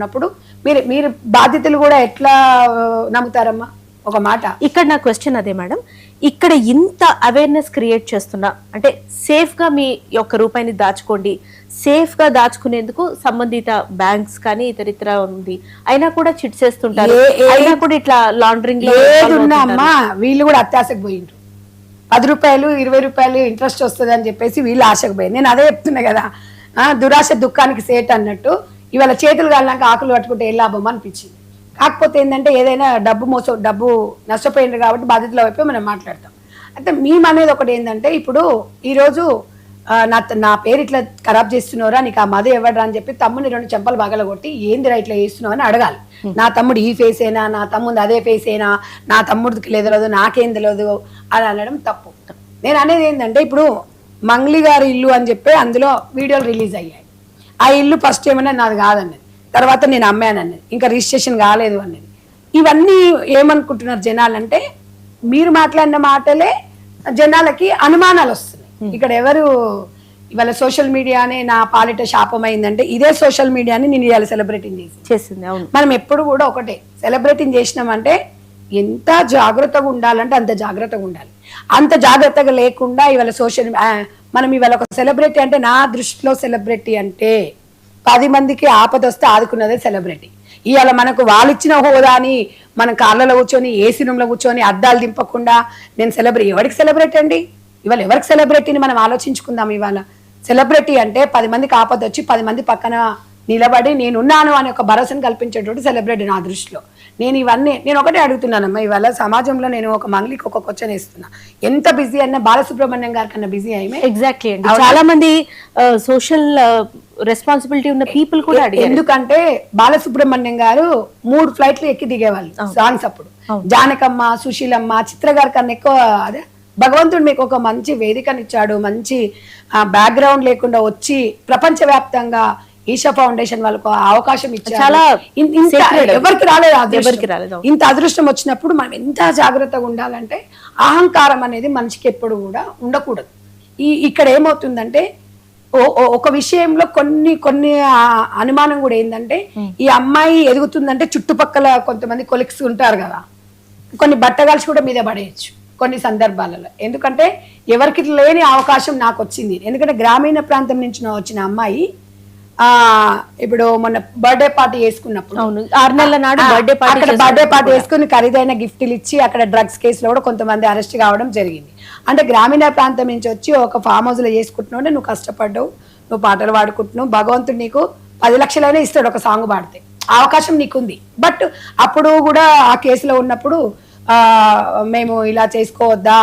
ఉన్నప్పుడు మీరు మీరు బాధ్యతలు కూడా ఎట్లా నమ్ముతారమ్మా? ఒక మాట ఇక్కడ నా క్వశ్చన్ అదే మేడం, ఇక్కడ ఇంత అవేర్నెస్ క్రియేట్ చేస్తున్నా అంటే సేఫ్ గా మీ యొక్క రూపాయిని దాచుకోండి, సేఫ్ గా దాచుకునేందుకు సంబంధిత బ్యాంక్స్ కానీ ఇతరితర ఉంది, అయినా కూడా చిట్ చేస్తుంటారు, అయినా కూడా ఇట్లా లాండరింగ్ అమ్మా వీళ్ళు కూడా అత్యాశకు పోయిండ్రు. 10 రూపాయలు 20 రూపాయలు ఇంట్రెస్ట్ వస్తుంది అని చెప్పేసి వీళ్ళు ఆశకు పోయింది. నేను అదే చెప్తున్నా కదా, దురాశ దుఃఖానికి సేట్ అన్నట్టు. ఇవాళ చేతులు కాలినాక ఆకులు పట్టుకుంటే ఏ లాభం అనిపించింది. కాకపోతే ఏంటంటే ఏదైనా డబ్బు నష్టపోయింది కాబట్టి బాధ్యతలో వైపు మనం మాట్లాడతాం. అయితే మేము అనేది ఒకటి ఏంటంటే, ఇప్పుడు ఈరోజు నా పేరు ఇట్లా ఖరాబ్ చేస్తున్నారా, నీకు ఆ మధు ఎవడరా అని చెప్పి తమ్ముని 2 చెంపలు బాగల కొట్టి ఏందిరా ఇట్లా చేస్తున్నావు అని అడగాలి. నా తమ్ముడు ఈ ఫేస్ అయినా, నా తమ్ముడు అదే ఫేస్ అయినా, నా తమ్ముడికి తెలియదు నాకేం తెలియదు అని అనడం తప్పు. నేను అనేది ఏంటంటే, ఇప్పుడు మంగ్లీ గారి ఇల్లు అని చెప్పి అందులో వీడియోలు రిలీజ్ అయ్యాయి. ఆ ఇల్లు ఫస్ట్ ఏమన్నా నాది కాదన్నది, తర్వాత నేను అమ్మానన్నది, ఇంకా రిజిస్ట్రేషన్ కాలేదు అన్నది. ఇవన్నీ ఏమనుకుంటున్నారు జనాలంటే, మీరు మాట్లాడిన మాటలే జనాలకి అనుమానాలు వస్తున్నాయి. ఇక్కడ ఎవరు ఇవాళ సోషల్ మీడియానే నా పాలిట శాపం అయిందంటే, ఇదే సోషల్ మీడియాని నేను ఇవాళ సెలబ్రేటింగ్ చేసింది. మనం ఎప్పుడు కూడా ఒకటే సెలబ్రేటింగ్ చేసినామంటే ఎంత జాగ్రత్తగా ఉండాలంటే అంత జాగ్రత్తగా ఉండాలి. అంత జాగ్రత్తగా లేకుండా ఇవాళ మనం ఇవాళ ఒక సెలబ్రిటీ అంటే, నా దృష్టిలో సెలబ్రిటీ అంటే 10 మందికి ఆపద వస్తే ఆదుకున్నదే సెలబ్రిటీ. ఇవాళ మనకు వాళ్ళు ఇచ్చిన హోదాని మనం కార్లలో కూర్చొని ఏసీ రూమ్లో కూర్చొని అద్దాలు దింపకుండా నేను ఎవరికి సెలబ్రిటీ అండి? ఇవాళ ఎవరికి సెలబ్రిటీని మనం ఆలోచించుకుందాం. ఇవాళ సెలబ్రిటీ అంటే 10 మందికి ఆపద వచ్చి 10 మంది పక్కన నిలబడి నేనున్నాను అనే ఒక భరోసాను కల్పించేటువంటి సెలబ్రిటీ నా దృష్టిలో. నేను ఒకటే అడుగుతున్నానమ్మా, ఇవాళ సమాజంలో నేను ఒక మంగ్లీకి ఒక క్వశ్చన్ వేస్తున్నా. ఎంత బిజీ అన్నా బాలసుబ్రహ్మణ్యం గారి కన్నా బిజీ అయ్యి ఎగ్జాక్ట్లీ అండి. చాలా మంది సోషల్ రెస్పాన్సిబిలిటీ ఉన్న పీపుల్ కూడా అడిగారు. ఎందుకంటే బాలసుబ్రహ్మణ్యం గారు 3 ఫ్లైట్లు ఎక్కి దిగేవాళ్ళు సాంగ్స్ అప్పుడు. జానకమ్మ, సుశీలమ్మ, చిత్ర గారి కన్నా ఎక్కువ అదే భగవంతుడు మీకు ఒక మంచి వేదికనిచ్చాడు. మంచి బ్యాక్గ్రౌండ్ లేకుండా వచ్చి ప్రపంచవ్యాప్తంగా ఈషా ఫౌండేషన్ వాళ్ళకు అవకాశం ఇచ్చారు. చాలా ఎవరికి రాలేదు. ఇంత అదృష్టం వచ్చినప్పుడు మనం ఎంత జాగ్రత్తగా ఉండాలంటే, అహంకారం అనేది మనిషికి ఎప్పుడు కూడా ఉండకూడదు. ఇక్కడ ఏమవుతుందంటే, ఒక విషయంలో కొన్ని అనుమానం కూడా ఏంటంటే, ఈ అమ్మాయి ఎదుగుతుందంటే చుట్టుపక్కల కొంతమంది కొలిక్స్ ఉంటారు కదా, కొన్ని బట్టగాల్సి కూడా మీద పడేయచ్చు కొన్ని సందర్భాలలో. ఎందుకంటే ఎవరికి లేని అవకాశం నాకు వచ్చింది. ఎందుకంటే గ్రామీణ ప్రాంతం నుంచి వచ్చిన అమ్మాయి ఇప్పుడు మొన్న బర్త్డే పార్టీ వేసుకున్నప్పుడు 6 నెలల నాడు బర్త్డే పార్టీ వేసుకుని ఖరీదైన గిఫ్ట్లు ఇచ్చి అక్కడ డ్రగ్స్ కేసులో కూడా కొంతమంది అరెస్ట్ కావడం జరిగింది. అంటే గ్రామీణ ప్రాంతం నుంచి వచ్చి ఒక ఫామ్ హౌస్ లో చేసుకుంటున్నావు, నువ్వు కష్టపడ్డావు, నువ్వు పాటలు పాడుకుంటున్నావు, భగవంతుడు నీకు 10 లక్షలైనా ఇస్తాడు ఒక సాంగ్ పాడితే, అవకాశం నీకుంది. బట్ అప్పుడు కూడా ఆ కేసులో ఉన్నప్పుడు మేము ఇలా చేసుకోవద్దా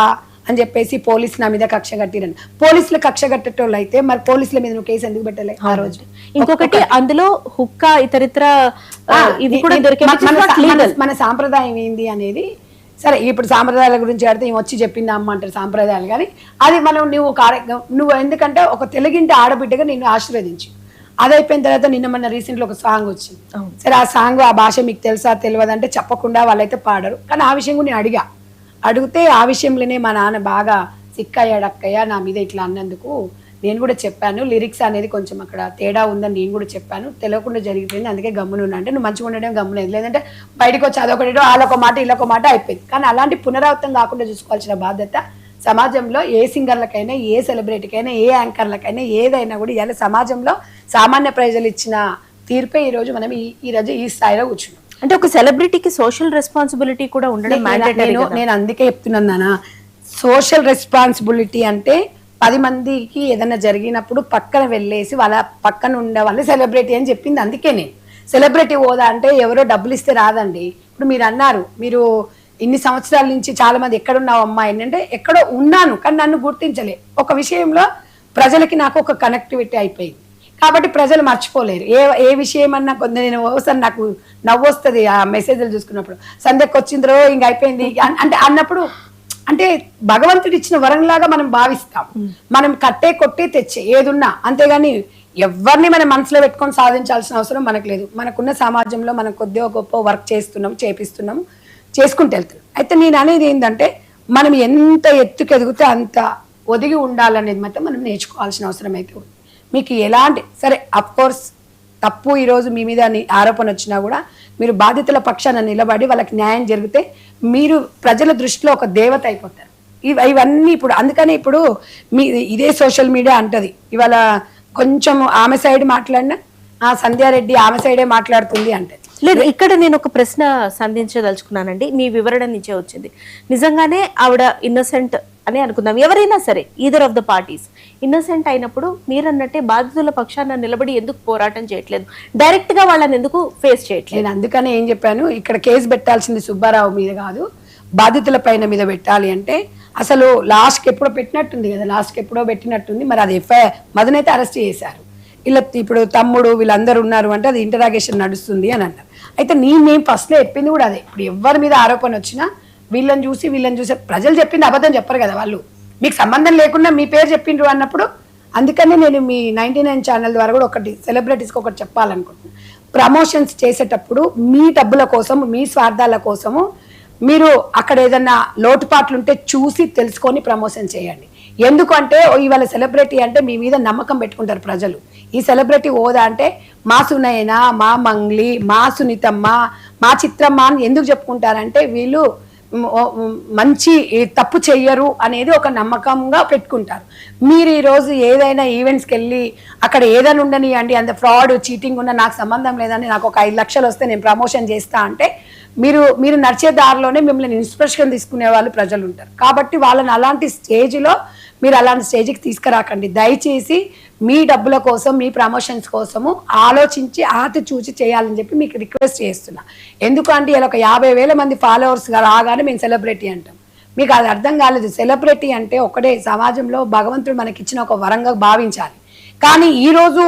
అని చెప్పేసి పోలీసు నా మీద కక్ష కట్టిరని. పోలీసులు కక్ష కట్టేటోళ్ళు అయితే మరి పోలీసుల మీద నువ్వు కేసు ఎందుకు పెట్టలే ఆ రోజు? ఇంకొకటి అందులో హుక్కా ఇతరితర మన సాంప్రదాయం ఏంది అనేది, సరే ఇప్పుడు సాంప్రదాయాల గురించి ఆడితే వచ్చి చెప్పిందా అమ్మ అంటారు సాంప్రదాయాలు. కానీ అది మనం నువ్వు ఎందుకంటే ఒక తెలుగింటి ఆడబిడ్డగా నిన్ను ఆశీర్వదించి అది అయిపోయిన తర్వాత నిన్న రీసెంట్లో ఒక సాంగ్ వచ్చింది. సరే ఆ సాంగ్ ఆ భాష మీకు తెలుసా తెలియదు అంటే చెప్పకుండా వాళ్ళైతే పాడరు. కానీ ఆ విషయం కూడా నేను అడిగితే ఆ విషయంలోనే మా నాన్న బాగా సిక్కయ్యాడక్కయ్య నా మీద ఇట్లా అన్నందుకు నేను కూడా చెప్పాను, లిరిక్స్ అనేది కొంచెం అక్కడ తేడా ఉందని నేను కూడా చెప్పాను, తెలియకుండా జరిగిపోయింది, అందుకే గమ్మునున్నా అంటే, నువ్వు మంచిగా ఉండడం గమ్మునేది, లేదంటే బయటకు వచ్చి అదొకటి వాళ్ళొక మాట వీళ్ళొక మాట అయిపోయింది. కానీ అలాంటి పునరావృతం కాకుండా చూసుకోవాల్సిన బాధ్యత సమాజంలో ఏ సింగర్లకైనా, ఏ సెలబ్రిటీకైనా, ఏ యాంకర్లకైనా ఏదైనా కూడా ఇవాళ సమాజంలో సామాన్య ప్రజలు ఇచ్చిన తీర్పే ఈరోజు మనం ఈరోజు ఈ స్థాయిలో కూర్చున్నాం. అంటే ఒక సెలబ్రిటీకి సోషల్ రెస్పాన్సిబిలిటీ కూడా ఉండడం నేను అందుకే చెప్తున్నాను, సోషల్ రెస్పాన్సిబిలిటీ అంటే 10 మందికి ఏదైనా జరిగినప్పుడు పక్కన వెళ్ళేసి వాళ్ళ పక్కన ఉండే వాళ్ళని సెలబ్రిటీ అని చెప్పింది. అందుకే నేను సెలబ్రిటీ హోదా అంటే ఎవరో డబ్బులు ఇస్తే రాదండి. ఇప్పుడు మీరు అన్నారు, మీరు ఇన్ని సంవత్సరాల నుంచి చాలా మంది ఎక్కడున్నావు అమ్మాయి అంటే, ఎక్కడో ఉన్నాను కానీ నన్ను గుర్తించలే. ఒక విషయంలో ప్రజలకి నాకు ఒక కనెక్టివిటీ అయిపోయింది కాబట్టి ప్రజలు మర్చిపోలేరు. ఏ విషయం అన్నా నేను ఒకసారి నాకు నవ్వు వస్తుంది ఆ మెసేజ్లు చూసుకున్నప్పుడు, సంధ్యకు వచ్చిందో ఇంక అయిపోయింది అంటే అన్నప్పుడు, అంటే భగవంతుడు ఇచ్చిన వరంలాగా మనం భావిస్తాం. మనం కట్టే కొట్టే తెచ్చే ఏదున్నా, అంతేగాని ఎవరిని మనం మనసులో పెట్టుకొని సాధించాల్సిన అవసరం మనకు లేదు. మనకున్న సమాజంలో మనం కొద్దిగా గొప్ప వర్క్ చేపిస్తున్నాం, చేసుకుంటూ వెళ్తున్నాం. అయితే నేను అనేది ఏంటంటే, మనం ఎంత ఎత్తుకు ఎదిగితే అంత ఒదిగి ఉండాలనేది మాత్రం మనం నేర్చుకోవాల్సిన అవసరం అయితే ఉంది. మీకు ఎలాంటి సరే అఫ్ కోర్స్ తప్పు ఈరోజు మీ మీద ఆరోపణ వచ్చినా కూడా మీరు బాధితుల పక్షాన నిలబడి వాళ్ళకి న్యాయం జరిగితే మీరు ప్రజల దృష్టిలో ఒక దేవత అయిపోతారు. ఇవన్నీ ఇప్పుడు అందుకని ఇప్పుడు మీ ఇదే సోషల్ మీడియా అంటది ఇవాళ కొంచెం ఆమె సైడ్ మాట్లాడినా సంధ్యారెడ్డి ఆమె సైడే మాట్లాడుతుంది అంటే లేదు. ఇక్కడ నేను ఒక ప్రశ్న సంధించదలుచుకున్నానండి. మీ వివరణ నుంచే వచ్చింది. నిజంగానే ఆవిడ ఇన్నోసెంట్ అని అనుకుందాం, ఎవరైనా సరే either of the parties innocent అయినప్పుడు మీరన్నట్టే బాధితుల పక్షాన నిలబడి ఎందుకు పోరాటం చేయట్లేదు, డైరెక్ట్ గా వాళ్ళని ఎందుకు ఫేస్ చేయట్లేదు? నేను అందుకనే ఏం చెప్పాను, ఇక్కడ కేసు పెట్టాల్సింది సుబ్బారావు మీద కాదు, బాధితుల పైన మీద పెట్టాలి. అంటే అసలు లాస్ట్కి ఎప్పుడో పెట్టినట్టుంది కదా, లాస్ట్కి ఎప్పుడో పెట్టినట్టుంది. మరి అది ఎఫ్ఐఆర్ మదనైతే అరెస్ట్ చేశారు, ఇలా ఇప్పుడు తమ్ముడు వీళ్ళందరూ ఉన్నారు అంటే అది ఇంటరాగేషన్ నడుస్తుంది అని అన్నారు. అయితే నేను ఫస్ట్లో చెప్పింది కూడా అదే, ఇప్పుడు ఎవరి మీద ఆరోపణ వచ్చినా వీళ్ళని చూసి ప్రజలు చెప్పింది అబద్ధం చెప్పరు కదా, వాళ్ళు మీకు సంబంధం లేకుండా మీ పేరు చెప్పిండ్రు అన్నప్పుడు. అందుకనే నేను మీ 99 ఛానల్ ద్వారా కూడా ఒకటి సెలబ్రిటీస్కి ఒకటి చెప్పాలనుకుంటున్నాను. ప్రమోషన్స్ చేసేటప్పుడు మీ డబ్బుల కోసం మీ స్వార్థాల కోసము మీరు అక్కడ ఏదన్నా లోటుపాట్లు ఉంటే చూసి తెలుసుకొని ప్రమోషన్ చేయండి. ఎందుకంటే ఇవాళ సెలబ్రిటీ అంటే మీ మీద నమ్మకం పెట్టుకుంటారు ప్రజలు. ఈ సెలబ్రిటీ హోదా అంటే మా సునయన, మా మంగ్లీ, మా సునీతమ్మ, మా చిత్రమ్మ అని ఎందుకు చెప్పుకుంటారంటే వీళ్ళు మంచి తప్పు చెయ్యరు అనేది ఒక నమ్మకంగా పెట్టుకుంటారు. మీరు ఈరోజు ఏదైనా ఈవెంట్స్కి వెళ్ళి అక్కడ ఏదైనా ఉండనియండి, అంత ఫ్రాడ్ చీటింగ్ ఉన్న నాకు సంబంధం లేదని నాకు ఒక 5 లక్షలు వస్తే నేను ప్రమోషన్ చేస్తా అంటే మీరు నడిచే దారిలోనే మిమ్మల్ని ఇన్స్పిరేషన్ తీసుకునే వాళ్ళు ప్రజలు ఉంటారు. కాబట్టి వాళ్ళని అలాంటి స్టేజ్లో మీరు అలాంటి స్టేజ్కి తీసుకురాకండి. దయచేసి మీ డబ్బుల కోసం మీ ప్రమోషన్స్ కోసము ఆలోచించి ఆతి చూచి చేయాలని చెప్పి మీకు రిక్వెస్ట్ చేస్తున్నా. ఎందుకంటే ఇలా ఒక 50,000 మంది ఫాలోవర్స్ రాగానే మేము సెలబ్రిటీ అంటాం. మీకు అది అర్థం కాలేదు. సెలబ్రిటీ అంటే ఒకటే, సమాజంలో భగవంతుడు మనకి ఇచ్చిన ఒక వరంగా భావించాలి. కానీ ఈరోజు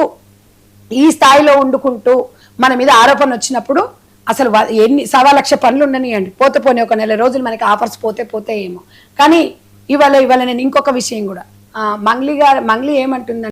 ఈ స్థాయిలో వండుకుంటూ మన మీద ఆరోపణ వచ్చినప్పుడు అసలు ఎన్ని 1,00,000 పనులు ఉండనియండి, పోతే ఒక నెల రోజులు మనకి ఆఫర్స్ పోతే ఏమో. కానీ ఇవాళ నేను ఇంకొక విషయం కూడా, మంగ్లీ ఏమంటుందంటే